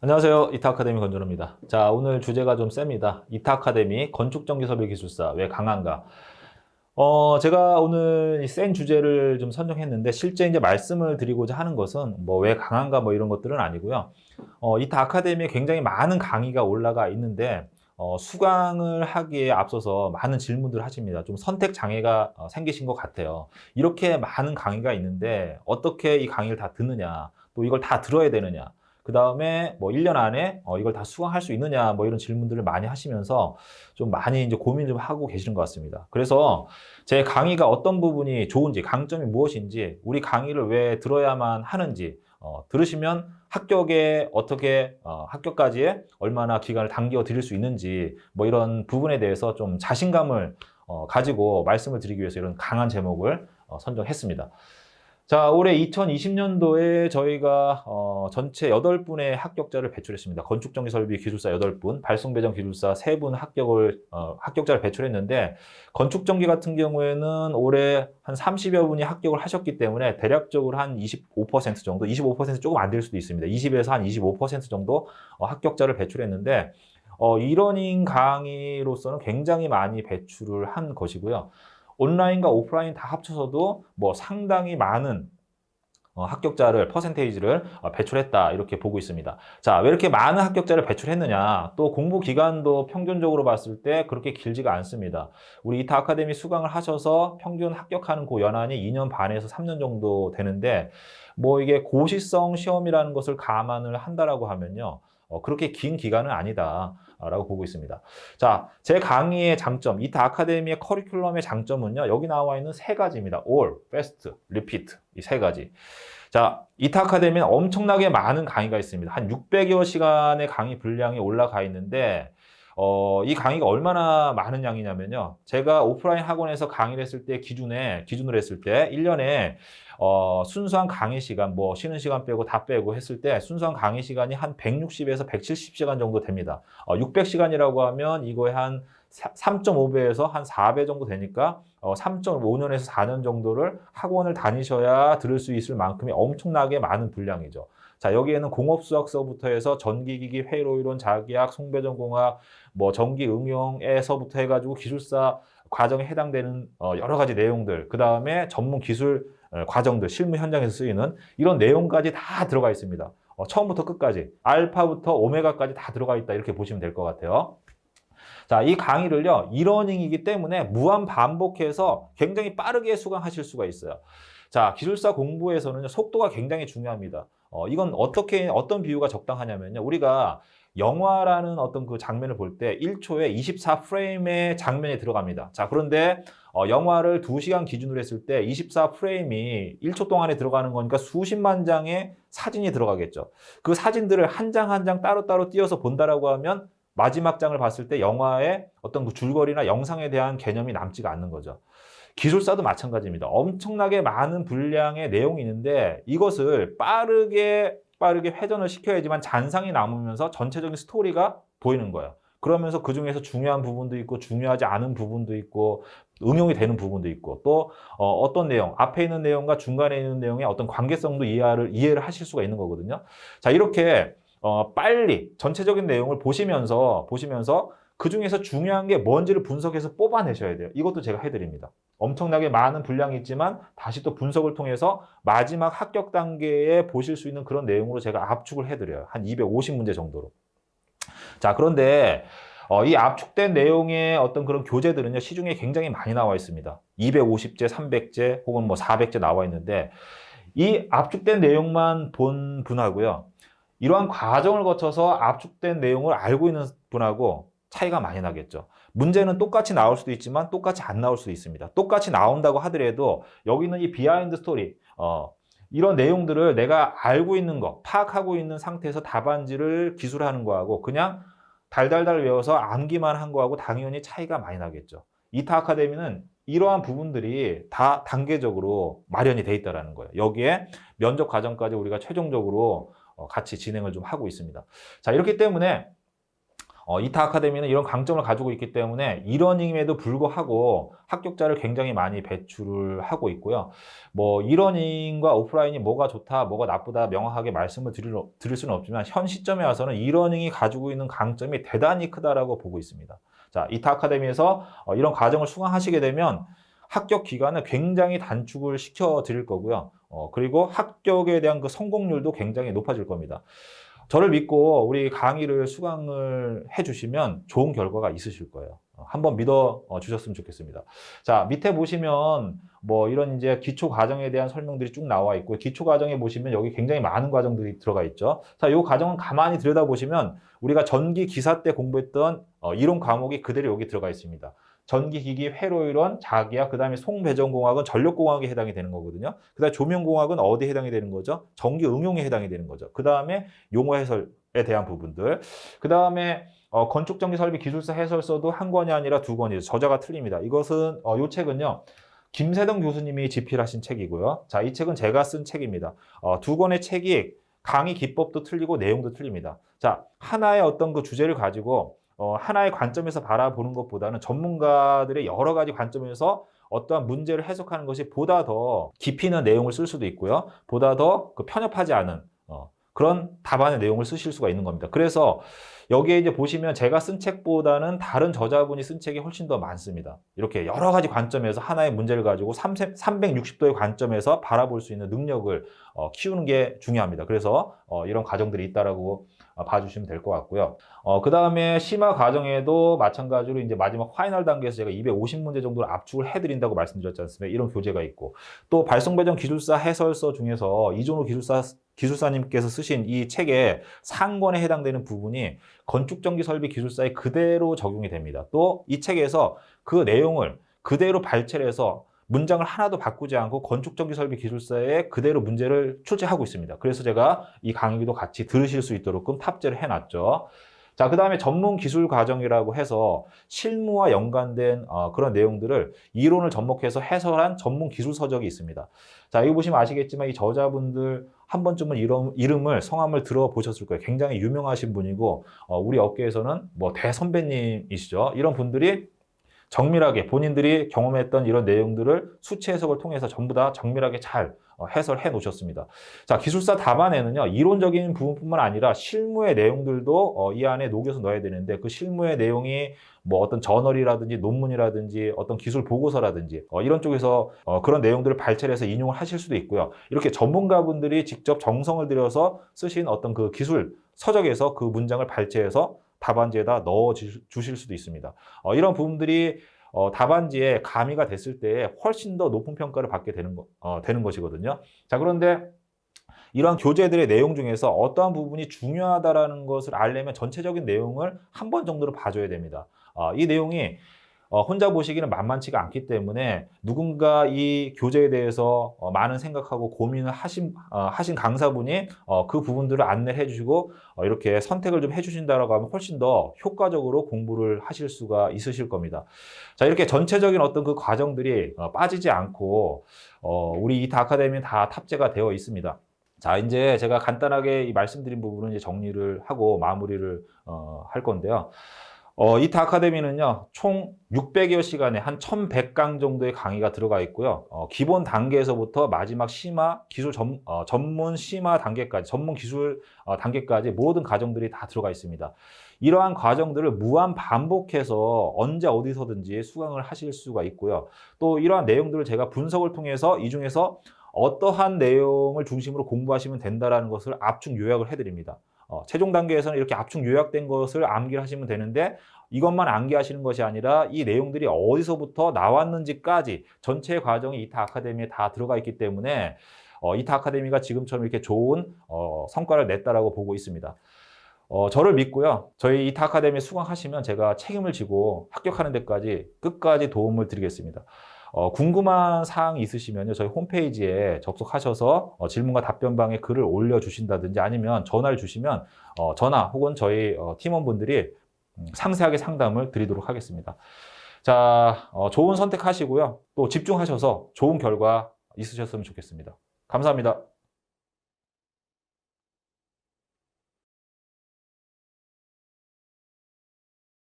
안녕하세요. 이타 아카데미 건전호입니다. 자, 오늘 주제가 좀 셉니다. 이타 아카데미 건축전기설비기술사 왜 강한가? 제가 오늘 이 센 주제를 좀 선정했는데 실제 이제 말씀을 드리고자 하는 것은 뭐 왜 강한가 뭐 이런 것들은 아니고요. 이타 아카데미에 굉장히 많은 강의가 올라가 있는데 수강을 하기에 앞서서 많은 질문들을 하십니다. 좀 선택 장애가 생기신 것 같아요. 이렇게 많은 강의가 있는데 어떻게 이 강의를 다 듣느냐, 또 이걸 다 들어야 되느냐. 그 다음에 뭐 1년 안에 이걸 다 수강할 수 있느냐 뭐 이런 질문들을 많이 하시면서 좀 많이 이제 고민 좀 하고 계시는 것 같습니다. 그래서 제 강의가 어떤 부분이 좋은지, 강점이 무엇인지, 우리 강의를 왜 들어야만 하는지, 들으시면 합격에 어떻게 합격까지에 얼마나 기간을 당겨 드릴 수 있는지 뭐 이런 부분에 대해서 좀 자신감을 가지고 말씀을 드리기 위해서 이런 강한 제목을 선정했습니다. 자, 올해 2020년도에 저희가 전체 8분의 합격자를 배출했습니다. 건축전기설비 기술사 8분, 발송배정 기술사 3분 합격자를 배출했는데, 건축전기 같은 경우에는 올해 한 30여 분이 합격을 하셨기 때문에 대략적으로 한 25% 정도, 25% 조금 안 될 수도 있습니다. 20에서 한 25% 정도 합격자를 배출했는데, 이러닝 강의로서는 굉장히 많이 배출을 한 것이고요. 온라인과 오프라인 다 합쳐서도 뭐 상당히 많은 합격자를, 퍼센테이지를 배출했다 이렇게 보고 있습니다. 자, 왜 이렇게 많은 합격자를 배출했느냐? 또 공부 기간도 평균적으로 봤을 때 그렇게 길지가 않습니다. 우리 이타 아카데미 수강을 하셔서 평균 합격하는 그 연한이 2년 반에서 3년 정도 되는데, 뭐 이게 고시성 시험이라는 것을 감안을 한다라고 하면요, 그렇게 긴 기간은 아니다라고 보고 있습니다. 자, 제 강의의 장점, 이타 아카데미의 커리큘럼의 장점은요, 여기 나와 있는 3가지입니다. All, Fast, Repeat 이 3가지. 자, 이타 아카데미는 엄청나게 많은 강의가 있습니다. 한 600여 시간의 강의 분량이 올라가 있는데, 이 강의가 얼마나 많은 양이냐면요. 제가 오프라인 학원에서 강의를 했을 때 기준으로 했을 때 1년에 순수한 강의 시간, 뭐 쉬는 시간 빼고 다 빼고 했을 때 순수한 강의 시간이 한 160에서 170시간 정도 됩니다. 600시간이라고 하면 이거에 한 3.5배에서 한 4배 정도 되니까 3.5년에서 4년 정도를 학원을 다니셔야 들을 수 있을 만큼의 엄청나게 많은 분량이죠. 자, 여기에는 공업수학서부터 해서 전기기기, 회로이론, 자기학, 송배전공학, 뭐 전기 응용에서부터 해가지고 기술사 과정에 해당되는 여러 가지 내용들, 그 다음에 전문 기술 과정들, 실무 현장에서 쓰이는 이런 내용까지 다 들어가 있습니다. 처음부터 끝까지, 알파부터 오메가까지 다 들어가 있다 이렇게 보시면 될 것 같아요. 자, 이 강의를요, 이러닝이기 때문에 무한 반복해서 굉장히 빠르게 수강하실 수가 있어요. 자, 기술사 공부에서는 속도가 굉장히 중요합니다. 이건 어떤 비유가 적당하냐면요. 우리가 영화라는 어떤 그 장면을 볼 때 1초에 24프레임의 장면이 들어갑니다. 자, 그런데 영화를 2시간 기준으로 했을 때 24프레임이 1초 동안에 들어가는 거니까 수십만 장의 사진이 들어가겠죠. 그 사진들을 한 장 한 장 따로따로 띄어서 본다라고 하면 마지막 장을 봤을 때 영화의 어떤 그 줄거리나 영상에 대한 개념이 남지가 않는 거죠. 기술사도 마찬가지입니다. 엄청나게 많은 분량의 내용이 있는데 이것을 빠르게 회전을 시켜야지만 잔상이 남으면서 전체적인 스토리가 보이는 거예요. 그러면서 그 중에서 중요한 부분도 있고 중요하지 않은 부분도 있고 응용이 되는 부분도 있고 또 어떤 내용, 앞에 있는 내용과 중간에 있는 내용의 어떤 관계성도 이해를 하실 수가 있는 거거든요. 자, 이렇게 빨리 전체적인 내용을 보시면서 그 중에서 중요한 게 뭔지를 분석해서 뽑아내셔야 돼요. 이것도 제가 해드립니다. 엄청나게 많은 분량이 있지만 다시 또 분석을 통해서 마지막 합격 단계에 보실 수 있는 그런 내용으로 제가 압축을 해드려요. 한 250문제 정도로. 자, 그런데 이 압축된 내용의 어떤 그런 교재들은요, 시중에 굉장히 많이 나와 있습니다. 250제, 300제 혹은 뭐 400제 나와 있는데 이 압축된 내용만 본 분하고요, 이러한 과정을 거쳐서 압축된 내용을 알고 있는 분하고 차이가 많이 나겠죠. 문제는 똑같이 나올 수도 있지만 똑같이 안 나올 수도 있습니다. 똑같이 나온다고 하더라도 여기는 이 비하인드 스토리, 이런 내용들을 내가 알고 있는 거, 파악하고 있는 상태에서 답안지를 기술하는 거하고 그냥 달달달 외워서 암기만 한 거하고 당연히 차이가 많이 나겠죠. 이타 아카데미는 이러한 부분들이 다 단계적으로 마련이 돼 있다는 거예요. 여기에 면접 과정까지 우리가 최종적으로 같이 진행을 좀 하고 있습니다. 자, 이렇기 때문에 이타 아카데미는 이런 강점을 가지고 있기 때문에 이러닝임에도 불구하고 합격자를 굉장히 많이 배출을 하고 있고요. 뭐 이러닝과 오프라인이 뭐가 좋다, 뭐가 나쁘다 명확하게 말씀을 드릴 수는 없지만 현 시점에 와서는 이러닝이 가지고 있는 강점이 대단히 크다라고 보고 있습니다. 자, 이타 아카데미에서 이런 과정을 수강하시게 되면 합격 기간을 굉장히 단축을 시켜 드릴 거고요. 그리고 합격에 대한 그 성공률도 굉장히 높아질 겁니다. 저를 믿고 우리 강의를 수강을 해주시면 좋은 결과가 있으실 거예요. 한번 믿어 주셨으면 좋겠습니다. 자, 밑에 보시면 뭐 이런 이제 기초 과정에 대한 설명들이 쭉 나와 있고, 기초 과정에 보시면 여기 굉장히 많은 과정들이 들어가 있죠. 자, 이 과정은 가만히 들여다보시면 우리가 전기 기사 때 공부했던 이론 과목이 그대로 여기 들어가 있습니다. 전기기기, 회로이론, 자기야, 그 다음에 송배전공학은 전력공학에 해당이 되는 거거든요. 그 다음에 조명공학은 어디에 해당이 되는 거죠? 전기 응용에 해당이 되는 거죠. 그 다음에 용어 해설에 대한 부분들. 그 다음에 건축전기설비 기술사 해설서도 한 권이 아니라 두 권이죠. 저자가 틀립니다. 이것은 이 책은요, 김세동 교수님이 집필하신 책이고요. 자, 이 책은 제가 쓴 책입니다. 두 권의 책이 강의 기법도 틀리고 내용도 틀립니다. 자, 하나의 어떤 그 주제를 가지고 하나의 관점에서 바라보는 것보다는 전문가들의 여러 가지 관점에서 어떠한 문제를 해석하는 것이 보다 더 깊이 있는 내용을 쓸 수도 있고요. 보다 더 편협하지 않은 그런 답안의 내용을 쓰실 수가 있는 겁니다. 그래서 여기에 이제 보시면 제가 쓴 책보다는 다른 저자분이 쓴 책이 훨씬 더 많습니다. 이렇게 여러 가지 관점에서 하나의 문제를 가지고 360도의 관점에서 바라볼 수 있는 능력을 키우는 게 중요합니다. 그래서 이런 과정들이 있다라고 봐주시면 될 것 같고요. 그 다음에 심화 과정에도 마찬가지로 이제 마지막 파이널 단계에서 제가 250문제 정도를 압축을 해드린다고 말씀드렸지 않습니까? 이런 교재가 있고, 또 발송배전 기술사 해설서 중에서 이종우 기술사님께서 쓰신 이 책의 상권에 해당되는 부분이 건축전기설비 기술사에 그대로 적용이 됩니다. 또 이 책에서 그 내용을 그대로 발췌를 해서 문장을 하나도 바꾸지 않고 건축전기설비 기술사에 그대로 문제를 출제하고 있습니다. 그래서 제가 이 강의도 같이 들으실 수 있도록 탑재를 해놨죠. 자, 그 다음에 전문 기술 과정이라고 해서 실무와 연관된 그런 내용들을 이론을 접목해서 해설한 전문 기술 서적이 있습니다. 자, 여기 보시면 아시겠지만 이 저자분들 한 번쯤은 이름을, 성함을 들어보셨을 거예요. 굉장히 유명하신 분이고, 우리 업계에서는 뭐 대선배님이시죠. 이런 분들이 정밀하게 본인들이 경험했던 이런 내용들을 수치 해석을 통해서 전부 다 정밀하게 잘 해설해 놓으셨습니다. 자, 기술사 답안에는요, 이론적인 부분뿐만 아니라 실무의 내용들도 이 안에 녹여서 넣어야 되는데, 그 실무의 내용이 뭐 어떤 저널이라든지 논문이라든지 어떤 기술 보고서라든지 이런 쪽에서 그런 내용들을 발췌해서 인용을 하실 수도 있고요. 이렇게 전문가분들이 직접 정성을 들여서 쓰신 어떤 그 기술 서적에서 그 문장을 발췌해서 답안지에다 넣어 주실 수도 있습니다. 이런 부분들이 답안지에 가미가 됐을 때 훨씬 더 높은 평가를 받게 되는 것이거든요. 자, 그런데 이러한 교재들의 내용 중에서 어떠한 부분이 중요하다라는 것을 알려면 전체적인 내용을 한 번 정도는 봐줘야 됩니다. 이 내용이 혼자 보시기는 만만치가 않기 때문에 누군가 이 교재에 대해서 많은 생각하고 고민을 하신 강사분이 그 부분들을 안내를 해주시고 이렇게 선택을 좀 해주신다라고 하면 훨씬 더 효과적으로 공부를 하실 수가 있으실 겁니다. 자, 이렇게 전체적인 어떤 그 과정들이 빠지지 않고 우리 이타 아카데미는 다 탑재가 되어 있습니다. 자, 이제 제가 간단하게 이 말씀드린 부분은 이제 정리를 하고 마무리를 할 건데요. 이타 아카데미는요, 총 600여 시간에 한 1100강 정도의 강의가 들어가 있고요. 기본 단계에서부터 마지막 심화, 전문 심화 단계까지, 전문 기술 단계까지 모든 과정들이 다 들어가 있습니다. 이러한 과정들을 무한 반복해서 언제 어디서든지 수강을 하실 수가 있고요. 또 이러한 내용들을 제가 분석을 통해서 이 중에서 어떠한 내용을 중심으로 공부하시면 된다는 것을 압축 요약을 해드립니다. 최종 단계에서는 이렇게 압축 요약된 것을 암기를 하시면 되는데, 이것만 암기하시는 것이 아니라 이 내용들이 어디서부터 나왔는지까지 전체 과정이 이타 아카데미에 다 들어가 있기 때문에 이타 아카데미가 지금처럼 이렇게 좋은 성과를 냈다라고 보고 있습니다. 저를 믿고요, 저희 이타 아카데미에 수강하시면 제가 책임을 지고 합격하는 데까지 끝까지 도움을 드리겠습니다. 궁금한 사항이 있으시면요, 저희 홈페이지에 접속하셔서 질문과 답변방에 글을 올려주신다든지 아니면 전화를 주시면 전화 혹은 저희 팀원분들이 상세하게 상담을 드리도록 하겠습니다. 자, 좋은 선택하시고요, 또 집중하셔서 좋은 결과 있으셨으면 좋겠습니다. 감사합니다.